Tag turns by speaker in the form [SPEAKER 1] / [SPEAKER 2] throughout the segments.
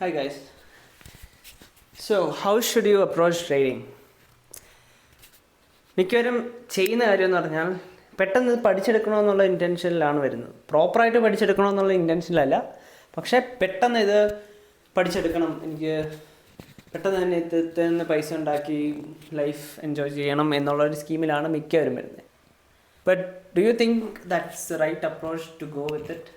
[SPEAKER 1] Hi guys. So, how should you approach trading? മിക്കവരും ചെയ്യുന്ന കാര്യം എന്ന് പറഞ്ഞാൽ പെട്ടെന്ന് ഇത് പഠിച്ചെടുക്കണമെന്നുള്ള ഇൻറ്റൻഷനിലാണ് വരുന്നത്. പ്രോപ്പറായിട്ട് പഠിച്ചെടുക്കണമെന്നുള്ള ഇൻറ്റൻഷനിലല്ല, പക്ഷേ പെട്ടെന്ന് ഇത് പഠിച്ചെടുക്കണം, എനിക്ക് പെട്ടെന്ന് തന്നെ ഇതിൽ പൈസ ഉണ്ടാക്കി ലൈഫ് എൻജോയ് ചെയ്യണം എന്നുള്ളൊരു സ്കീമിലാണ് മിക്കവരും വരുന്നത്. But do you think that's the right approach to go with it?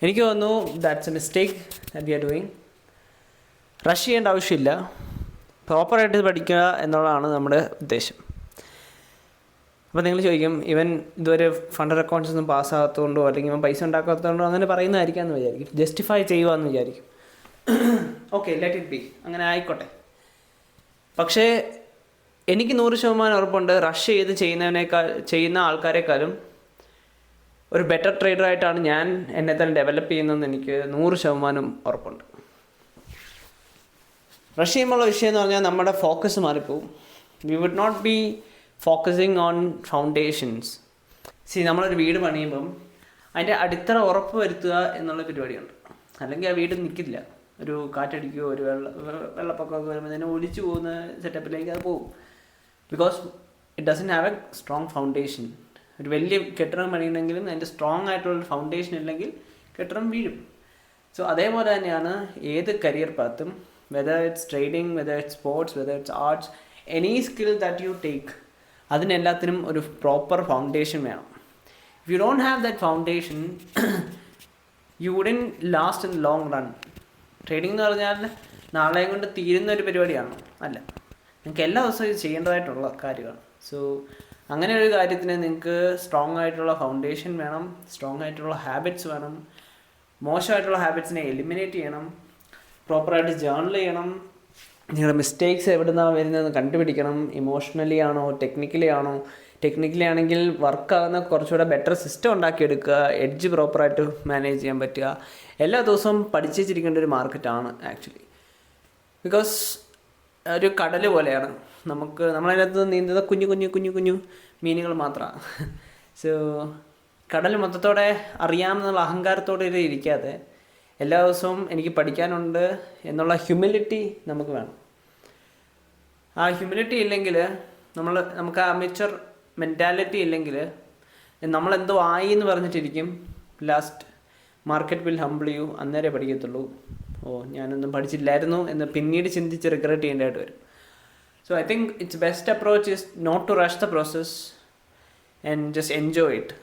[SPEAKER 1] എനിക്ക് തോന്നുന്നു that's a mistake that we are doing. Rush ചെയ്യേണ്ട ആവശ്യമില്ല, പ്രോപ്പറായിട്ട് പഠിക്കുക എന്നുള്ളതാണ് നമ്മുടെ ഉദ്ദേശം. അപ്പോൾ നിങ്ങൾ ചോദിക്കും, ഇവൻ ഇതുവരെ ഫണ്ടർ അക്കൗണ്ട്സ് ഒന്നും പാസ്സാകാത്തതുകൊണ്ടോ അല്ലെങ്കിൽ ഇവൻ പൈസ ഉണ്ടാക്കാത്തതുകൊണ്ടോ അങ്ങനെ പറയുന്നതായിരിക്കാമെന്ന് വിചാരിക്കും, ജസ്റ്റിഫൈ ചെയ്യുകയെന്ന് വിചാരിക്കും. ഓക്കെ, ലെറ്റ് ഇറ്റ് ബി, അങ്ങനെ ആയിക്കോട്ടെ. പക്ഷേ എനിക്ക് 100% ഉറപ്പുണ്ട്, റഷ് ചെയ്ത് ചെയ്യുന്ന ആൾക്കാരെക്കാളും ഒരു ബെറ്റർ ട്രേഡറായിട്ടാണ് ഞാൻ എന്നെ തന്നെ ഡെവലപ്പ് ചെയ്യുന്നതെന്ന് എനിക്ക് 100% ഉറപ്പുണ്ട്. റഷ് ചെയ്യുമ്പോഴുള്ള വിഷയം എന്ന് പറഞ്ഞാൽ നമ്മുടെ ഫോക്കസ് മാറിപ്പോവും. We would not be focusing on foundations. നമ്മളൊരു വീട് പണിയുമ്പം അതിൻ്റെ അടിത്തറ ഉറപ്പ് വരുത്തുക എന്നുള്ള പരിപാടിയുണ്ട്. അല്ലെങ്കിൽ ആ വീട് നിൽക്കില്ല, ഒരു കാറ്റടിക്കുകയോ ഒരു വെള്ളപ്പൊക്കമൊക്കെ വരുമ്പോൾ തന്നെ ഒലിച്ചു പോകുന്ന സെറ്റപ്പിലേക്ക് അത് പോകും. Because it doesn't have A strong foundation. ഒരു വലിയ കെട്ടിടം പണിയണമെങ്കിലും അതിൻ്റെ സ്ട്രോങ് ആയിട്ടുള്ള ഫൗണ്ടേഷൻ ഇല്ലെങ്കിൽ കെട്ടിടം വീഴും. സോ അതേപോലെ തന്നെയാണ് ഏത് career path, whether it's trading, whether it's sports, whether it's arts, any skill that you take, അതിനെല്ലാത്തിനും ഒരു പ്രോപ്പർ ഫൗണ്ടേഷൻ വേണം. If you don't have that foundation you wouldn't last in long run. Trading എന്ന് പറഞ്ഞാൽ നാളെയും കൊണ്ട് തീരുന്ന ഒരു പരിപാടിയാണ് അല്ല, നിങ്ങൾക്ക് എല്ലാ ദിവസവും ഇത് ചെയ്യേണ്ടതായിട്ടുള്ള കാര്യമാണ്. സോ അങ്ങനെ ഒരു കാര്യത്തിന് നിങ്ങൾക്ക് സ്ട്രോങ് ആയിട്ടുള്ള ഫൗണ്ടേഷൻ വേണം, സ്ട്രോങ് ആയിട്ടുള്ള ഹാബിറ്റ്സ് വേണം. മോശമായിട്ടുള്ള ഹാബിറ്റ്സിനെ എലിമിനേറ്റ് ചെയ്യണം, പ്രോപ്പറായിട്ട് ജേർണൽ ചെയ്യണം, നിങ്ങളുടെ മിസ്റ്റേക്സ് എവിടെ നിന്നാണ് വരുന്നതെന്ന് കണ്ടുപിടിക്കണം. ഇമോഷണലി ആണോ ടെക്നിക്കലി ആണോ? ടെക്നിക്കലി ആണെങ്കിൽ വർക്കാകുന്ന കുറച്ചുകൂടെ ബെറ്റർ സിസ്റ്റം ഉണ്ടാക്കിയെടുക്കുക, എഡ്ജ് പ്രോപ്പറായിട്ട് മാനേജ് ചെയ്യാൻ പറ്റുക. എല്ലാ ദിവസവും പഠിച്ചിരിക്കേണ്ട ഒരു മാർക്കറ്റാണ് ആക്ച്വലി. ബിക്കോസ് ഒരു കടൽ പോലെയാണ്, നമ്മളതിനകത്ത് നീന്തുന്ന കുഞ്ഞു കുഞ്ഞു കുഞ്ഞു കുഞ്ഞു മീനുകൾ മാത്രമാണ്. സോ കടൽ മൊത്തത്തോടെ അറിയാമെന്നുള്ള അഹങ്കാരത്തോടെ ഇരിക്കാതെ എല്ലാ ദിവസവും എനിക്ക് പഠിക്കാനുണ്ട് എന്നുള്ള ഹ്യൂമിലിറ്റി നമുക്ക് വേണം. ആ ഹ്യൂമിലിറ്റി ഇല്ലെങ്കിൽ നമുക്ക് ആ അമേച്ചർ മെൻറ്റാലിറ്റി ഇല്ലെങ്കിൽ നമ്മളെന്തോ ആയി എന്ന് പറഞ്ഞിട്ടിരിക്കും. Last market will humble you, അന്നേരെ പഠിക്കത്തുള്ളൂ. ഞാനൊന്നും പഠിച്ചില്ലായിരുന്നു എന്ന് പിന്നീട് ചിന്തിച്ച് റിഗ്രറ്റ് ചെയ്യേണ്ടതായിട്ട് വരും. So I think it's best approach is not to rush the process and just enjoy it.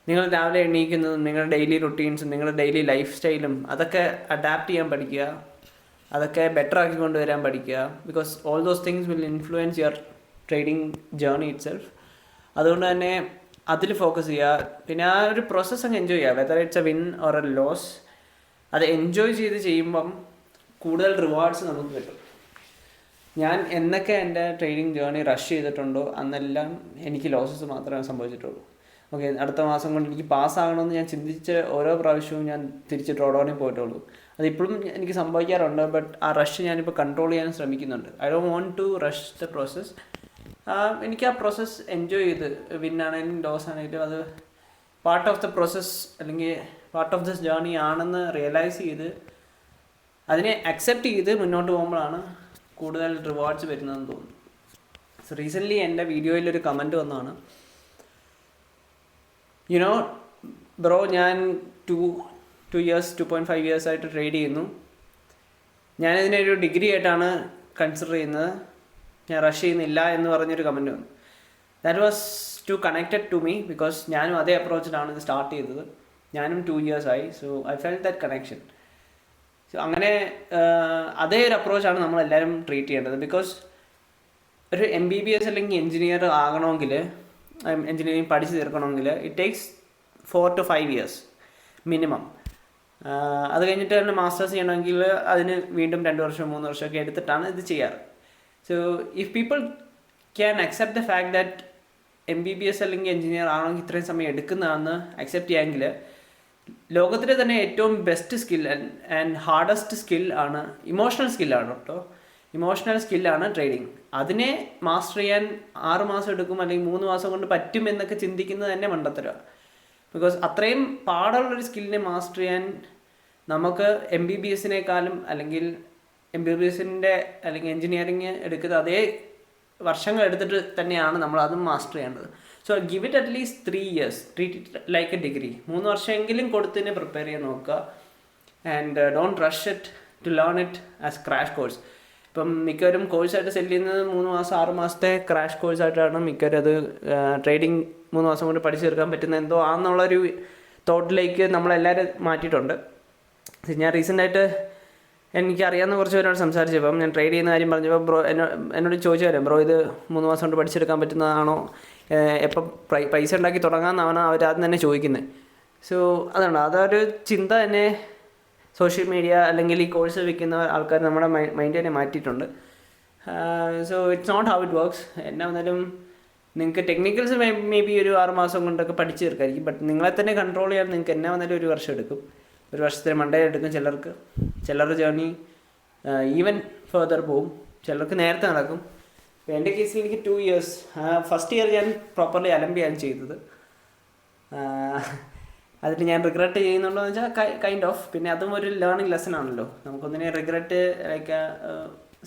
[SPEAKER 1] നിങ്ങൾ രാവിലെ എണീക്കുന്നതും നിങ്ങളുടെ ഡെയിലി റുട്ടീൻസും നിങ്ങളുടെ ഡെയിലി ലൈഫ് സ്റ്റൈലും അതൊക്കെ അഡാപ്റ്റ് ചെയ്യാൻ പഠിക്കുക, അതൊക്കെ ബെറ്റർ ആക്കി കൊണ്ടുവരാൻ പഠിക്കുക. Because all those things will influence your trading journey it self. അതുകൊണ്ട് തന്നെ അതിൽ ഫോക്കസ് ചെയ്യുക. പിന്നെ ആ ഒരു പ്രോസസ്സ് അങ്ങ് എൻജോയ് ചെയ്യുക, whether it's a win or a loss. അത് എൻജോയ് ചെയ്ത് ചെയ്യുമ്പം കൂടുതൽ റിവാർഡ്സ് നമുക്ക് കിട്ടും. ഞാൻ എന്നൊക്കെ എൻ്റെ ട്രേഡിംഗ് ജേർണി റഷ് ചെയ്തിട്ടുണ്ടോ അന്നെല്ലാം എനിക്ക് ലോസസ് മാത്രമേ സംഭവിച്ചിട്ടുള്ളൂ. ഓക്കെ, അടുത്ത മാസം കൊണ്ട് എനിക്ക് പാസ്സാകണമെന്ന് ഞാൻ ചിന്തിച്ച് ഓരോ പ്രാവശ്യവും ഞാൻ തിരിച്ച് ഡ്രോഡൗണിൽ പോയിട്ടുള്ളൂ. അതിപ്പോഴും എനിക്ക് സംഭവിക്കാറുണ്ട്. ബട്ട് ആ റഷ് ഞാനിപ്പോൾ കൺട്രോൾ ചെയ്യാൻ ശ്രമിക്കുന്നുണ്ട്. I don't want to rush the process. എനിക്ക് ആ പ്രോസസ്സ് എൻജോയ് ചെയ്ത്, വിന്നാണെങ്കിലും ലോസ് ആണെങ്കിലും അത് പാർട്ട് ഓഫ് ദ പ്രോസസ്സ് അല്ലെങ്കിൽ പാർട്ട് ഓഫ് ദിസ് ജേർണി ആണെന്ന് റിയലൈസ് ചെയ്ത് അതിനെ അക്സെപ്റ്റ് ചെയ്ത് മുന്നോട്ട് പോകുമ്പോഴാണ് കൂടുതൽ റിവാർഡ്സ് വരുന്നതെന്ന് തോന്നുന്നു. സോ റീസെൻ്റ്ലി എൻ്റെ വീഡിയോയിലൊരു കമൻറ്റ് വന്നതാണ്, യുനോ ബ്രോ, ഞാൻ 2.5 years ആയിട്ട് ട്രേഡ് ചെയ്യുന്നു, ഞാനിതിനെ ഒരു ഡിഗ്രി ആയിട്ടാണ് കൺസിഡർ ചെയ്യുന്നത്, ഞാൻ റഷ് ചെയ്യുന്നില്ല എന്ന് പറഞ്ഞൊരു കമൻറ്റ് വന്നു. That was too connected to me, because ഞാനും അതേ അപ്രോച്ചിലാണ് ഇത് സ്റ്റാർട്ട് ചെയ്തത്. ഞാനും 2 years ആയി. So I felt that connection. So അങ്ങനെ അതേ ഒരു അപ്രോച്ചാണ് നമ്മളെല്ലാവരും ട്രീറ്റ് ചെയ്യേണ്ടത്. ബിക്കോസ് ഒരു MBBS അല്ലെങ്കിൽ എഞ്ചിനീയർ ആകണമെങ്കിൽ, എഞ്ചിനീയറിംഗ് പഠിച്ച് തീർക്കണമെങ്കിൽ it takes 4 to 5 years minimum. അത് കഴിഞ്ഞിട്ട് തന്നെ മാസ്റ്റേഴ്സ് ചെയ്യണമെങ്കിൽ അതിന് വീണ്ടും 2 വർഷം 3 വർഷമൊക്കെ എടുത്തിട്ടാണ് ഇത് ചെയ്യാറ്. So if people can accept the fact that MBBS അല്ലെങ്കിൽ എഞ്ചിനീയർ ആണെങ്കിൽ ഇത്രയും സമയം എടുക്കുന്നതാണെന്ന് അക്സെപ്റ്റ് ചെയ്യാമെങ്കിൽ ലോകത്തിലെ തന്നെ ഏറ്റവും best skill and hardest skill ആണ് ഇമോഷണൽ സ്കില്ലാണ് കേട്ടോ. ഇമോഷണൽ സ്കില്ലാണ് ട്രേഡിങ്. അതിനെ മാസ്റ്റർ ചെയ്യാൻ 6 മാസം എടുക്കും അല്ലെങ്കിൽ 3 മാസം കൊണ്ട് പറ്റും എന്നൊക്കെ ചിന്തിക്കുന്നത് തന്നെ മണ്ടത്തരമാണ്. ബിക്കോസ് അത്രയും പാടുള്ളൊരു സ്കില്ലിനെ മാസ്റ്റർ ചെയ്യാൻ നമുക്ക് MBBS-നേക്കാളും അല്ലെങ്കിൽ MBBS-ൻ്റെ അല്ലെങ്കിൽ എൻജിനീയറിങ് എടുക്കുന്ന അതേ വർഷങ്ങൾ എടുത്തിട്ട് തന്നെയാണ് നമ്മൾ അതും മാസ്റ്റർ ചെയ്യേണ്ടത്. So give it at least 3 years, treat it like a degree. 3 വർഷമെങ്കിലും കൊടുത്തതിനെ പ്രിപ്പയർ ചെയ്യാൻ നോക്കുക. And don't rush it to learn it as crash course. ഇപ്പം മിക്കവരും കോഴ്സായിട്ട് സെല് ചെയ്യുന്നത് 3 മാസം 6 മാസത്തെ ക്രാഷ് കോഴ്സായിട്ടാണ് മിക്കവരും അത് ട്രേഡിങ് 3 മാസം കൊണ്ട് പഠിച്ചു തീർക്കാൻ പറ്റുന്ന എന്തോ ആണെന്നുള്ളൊരു തോട്ടിലേക്ക് നമ്മളെല്ലാവരും മാറ്റിയിട്ടുണ്ട്. ഞാൻ റീസെൻ്റായിട്ട് എനിക്കറിയാവുന്ന കുറച്ച് പേരോട് സംസാരിച്ചപ്പം ഞാൻ ട്രേഡ് ചെയ്യുന്ന കാര്യം പറഞ്ഞപ്പോൾ ബ്രോ എന്നോട് ചോദിച്ചു തരാം, ബ്രോ ഇത് 3 മാസം കൊണ്ട് പഠിച്ചെടുക്കാൻ പറ്റുന്നതാണോ, എപ്പം പൈസ ഉണ്ടാക്കി തുടങ്ങാമെന്നാണ് അവരാദ്യം തന്നെ ചോദിക്കുന്നത്. സോ അതൊരു ചിന്ത തന്നെ സോഷ്യൽ മീഡിയ അല്ലെങ്കിൽ ഈ കോഴ്സ് വിൽക്കുന്ന ആൾക്കാർ നമ്മുടെ മൈൻഡ് തന്നെ മാറ്റിയിട്ടുണ്ട്. So it's not how it works. എന്നാ വന്നാലും നിങ്ങൾക്ക് ടെക്നിക്കൽസ് മേ ബി ഒരു 6 മാസം കൊണ്ടൊക്കെ പഠിച്ചു തീർക്കായിരിക്കും. ബട്ട് നിങ്ങളെ തന്നെ കൺട്രോൾ ചെയ്യാൻ നിങ്ങൾക്ക് എന്നാ വന്നാലും 1 വർഷം എടുക്കും. 1 വർഷത്തിന് മണ്ടേ എടുക്കും ചിലർക്ക്. ചിലരുടെ ജേർണി ഈവൻ ഫെർദർ പോവും, ചിലർക്ക് നേരത്തെ നടക്കും. ഇപ്പോൾ എൻ്റെ കേസിൽ എനിക്ക് 2 years, ഫസ്റ്റ് ഇയർ ഞാൻ പ്രോപ്പർലി അലമ്പിയാണ് ചെയ്തത്. അതിൽ ഞാൻ റിഗ്രറ്റ് ചെയ്യുന്നുണ്ടോ എന്ന് വെച്ചാൽ കൈൻഡ് ഓഫ്. പിന്നെ അതും ഒരു ലേണിംഗ് ലെസൺ ആണല്ലോ. നമുക്കൊന്നിനെ റിഗ്രറ്റ് ലൈക്ക്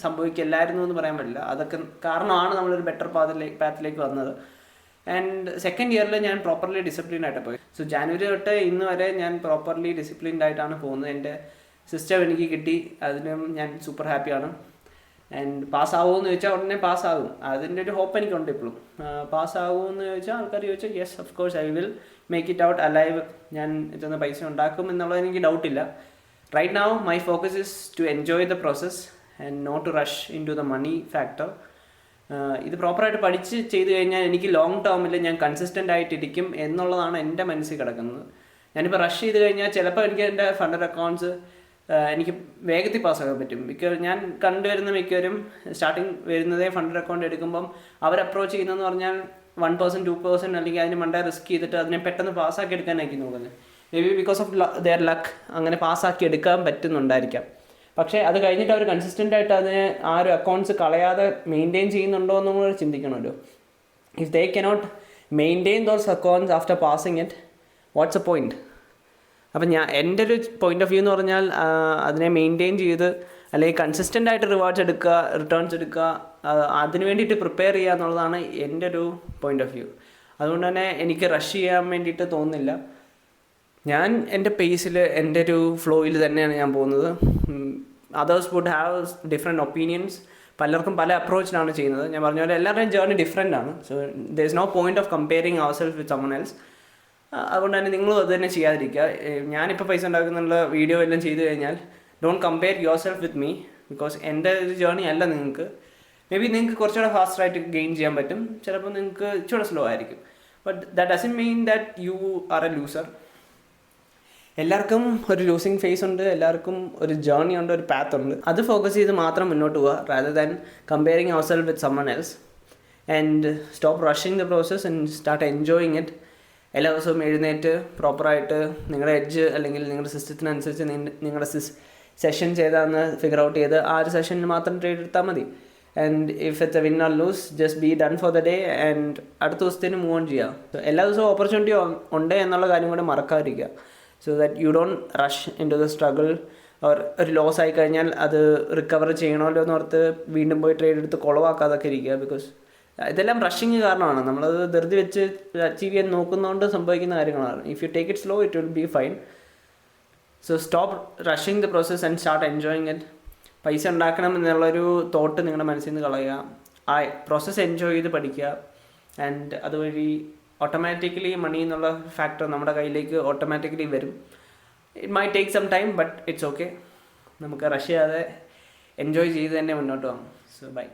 [SPEAKER 1] സംഭവിക്കില്ലായിരുന്നു എന്ന് പറയാൻ പറ്റില്ല. അതൊക്കെ കാരണമാണ് നമ്മളൊരു ബെറ്റർ പാത്തിലേക്ക് വന്നത്. ആൻഡ് സെക്കൻഡ് ഇയറിൽ ഞാൻ പ്രോപ്പർലി ഡിസിപ്ലിൻഡ് ആയിട്ട് പോയി. സോ ജാനുവരി തൊട്ട് ഇന്ന് വരെ ഞാൻ പ്രോപ്പർലി ഡിസിപ്ലിൻഡ് ആയിട്ടാണ് പോകുന്നത്. എൻ്റെ സിസ്റ്റം എനിക്ക് കിട്ടി, അതിനും ഞാൻ സൂപ്പർ ഹാപ്പിയാണ്. ആൻഡ് പാസ്സാവുമെന്ന് ചോദിച്ചാൽ ഉടനെ പാസ്സാകും, അതിൻ്റെ ഒരു ഹോപ്പ് എനിക്കുണ്ട് ഇപ്പോഴും. പാസ്സാകുമെന്ന് ചോദിച്ചാൽ ആൾക്കാർ ചോദിച്ചാൽ yes of course I will make it out alive. ഞാൻ ഇതൊന്ന് പൈസ ഉണ്ടാക്കും എന്നുള്ളത് എനിക്ക് ഡൗട്ടില്ല. Right now my focus is to enjoy the process and not to rush into the money factor. ഇത് പ്രോപ്പറായിട്ട് പഠിച്ച് ചെയ്ത് കഴിഞ്ഞാൽ എനിക്ക് ലോങ് ടേമിൽ ഞാൻ കൺസിസ്റ്റൻ്റ് ആയിട്ടിരിക്കും എന്നുള്ളതാണ് എൻ്റെ മനസ്സിൽ കിടക്കുന്നത്. ഞാനിപ്പോൾ റഷ് ചെയ്ത് കഴിഞ്ഞാൽ ചിലപ്പോൾ എനിക്ക് എൻ്റെ ഫണ്ടർ അക്കൗണ്ട്സ് എനിക്ക് വേഗത്തിൽ പാസ്സാക്കാൻ പറ്റും. ഞാൻ കണ്ടുവരുന്ന മിക്കവരും സ്റ്റാർട്ടിങ് വരുന്നതേ ഫണ്ടർ അക്കൗണ്ട് എടുക്കുമ്പം അവർ അപ്രോച്ച് ചെയ്യുന്നതെന്ന് പറഞ്ഞാൽ 1%, 2% അല്ലെങ്കിൽ അതിന് മണ്ടേ റിസ്ക് ചെയ്തിട്ട് അതിനെ പെട്ടെന്ന് പാസ്സാക്കി എടുക്കാനായിരിക്കും നോക്കുന്നത്. May be because of their luck അങ്ങനെ പാസ്സാക്കി എടുക്കാൻ പറ്റുന്നുണ്ടായിരിക്കാം. പക്ഷേ അത് കഴിഞ്ഞിട്ട് അവർ കൺസിസ്റ്റൻ്റ് ആയിട്ട് അതിനെ ആ ഒരു അക്കൗണ്ട്സ് കളയാതെ മെയിൻറ്റെയിൻ ചെയ്യുന്നുണ്ടോ എന്നും കൂടെ ചിന്തിക്കണമല്ലോ. If they cannot maintain those accounts after passing it, what's a point? അപ്പം എൻ്റെ ഒരു പോയിൻ്റ് ഓഫ് വ്യൂ എന്ന് പറഞ്ഞാൽ അതിനെ മെയിൻറ്റെയിൻ ചെയ്ത് അല്ലെങ്കിൽ കൺസിസ്റ്റൻ്റ് ആയിട്ട് റിട്ടേൺസ് എടുക്കുക, അതിന് വേണ്ടിയിട്ട് പ്രിപ്പയർ ചെയ്യുക എന്നുള്ളതാണ് എൻ്റെ ഒരു പോയിൻ്റ് ഓഫ് വ്യൂ. അതുകൊണ്ട് തന്നെ എനിക്ക് റഷ് ചെയ്യാൻ വേണ്ടിയിട്ട് തോന്നുന്നില്ല. ഞാൻ എൻ്റെ പേസിൽ എൻ്റെ ഒരു ഫ്ലോയിൽ തന്നെയാണ് ഞാൻ പോകുന്നത്. Others would have different opinions. പലർക്കും പല അപ്രോച്ചിലാണ് ചെയ്യുന്നത്. ഞാൻ പറഞ്ഞ പോലെ എല്ലാവരുടെയും ജേർണി ഡിഫറെൻ്റ് ആണ്. So there is no point of comparing our self with someone else. അതുകൊണ്ട് തന്നെ നിങ്ങളും അത് തന്നെ ചെയ്യാതിരിക്കുക. ഞാനിപ്പോൾ പൈസ ഉണ്ടാക്കുന്നുള്ള വീഡിയോ എല്ലാം ചെയ്ത് കഴിഞ്ഞാൽ don't compare your self with me. Because എൻ്റെ ഒരു ജേർണി അല്ല നിങ്ങൾക്ക്. മേ ബി നിങ്ങൾക്ക് കുറച്ചുകൂടെ ഫാസ്റ്ററായിട്ട് ഗെയിൻ ചെയ്യാൻ പറ്റും, ചിലപ്പോൾ നിങ്ങൾക്ക് ഇച്ചിരി സ്ലോ ആയിരിക്കും. But that doesn't mean that you are A loser. എല്ലാവർക്കും ഒരു ലൂസിങ് ഫേസ് ഉണ്ട്, എല്ലാവർക്കും ഒരു ജേർണി ഉണ്ട്, ഒരു പാത്ത് ഉണ്ട്. അത് ഫോക്കസ് ചെയ്ത് മാത്രം മുന്നോട്ട് പോവുക, rather than comparing our self with someone else. And stop rushing the process and start enjoying it. എല്ലാ ദിവസവും എഴുന്നേറ്റ് പ്രോപ്പറായിട്ട് നിങ്ങളുടെ എഡ്ജ് അല്ലെങ്കിൽ നിങ്ങളുടെ സിസ്റ്റത്തിനനുസരിച്ച് നിങ്ങളുടെ സെഷൻസ് ഏതാണെന്ന് ഫിഗർ ഔട്ട് ചെയ്ത് ആ ഒരു സെഷനിൽ മാത്രം ട്രേഡ് എടുത്താൽ മതി. And if it's a win or lose just be done for the day and അടുത്ത ദിവസത്തേന് മൂവ് ഓൺ ചെയ്യുക. സോ എല്ലാ ദിവസവും ഓപ്പർച്യൂണിറ്റി ഉണ്ട് എന്നുള്ള കാര്യം കൂടെ മറക്കാതിരിക്കുക. So that you don't rush into the struggle. ഒരു ലോസ് ആയി കഴിഞ്ഞാൽ അത് റിക്കവർ ചെയ്യണമല്ലോ എന്ന് ഓർത്ത് വീണ്ടും പോയി ട്രേഡ് എടുത്ത് കുളവാക്കാതൊക്കെ ഇരിക്കുക. ബിക്കോസ് ഇതെല്ലാം റഷിങ് കാരണമാണ്. നമ്മളത് ധൃതി വെച്ച് അച്ചീവ് ചെയ്യാൻ നോക്കുന്നതുകൊണ്ട് സംഭവിക്കുന്ന കാര്യങ്ങളാണ്. If you take it slow it will be fine. So stop rushing the process and start enjoying it. പൈസ ഉണ്ടാക്കണം എന്നുള്ളൊരു തോട്ട് നിങ്ങളുടെ മനസ്സിൽ നിന്ന് കളയുക. ആ പ്രോസസ്സ് എൻജോയ് ചെയ്ത് പഠിക്കുക. ആൻഡ് അതുവഴി ഓട്ടോമാറ്റിക്കലി മണി എന്നുള്ള ഫാക്ടർ നമ്മുടെ കയ്യിലേക്ക് ഓട്ടോമാറ്റിക്കലി വരും. It may take some time but it's okay. നമുക്ക് റഷ് ചെയ്യാതെ എൻജോയ് ചെയ്ത് തന്നെ മുന്നോട്ട് പോകാം. So by.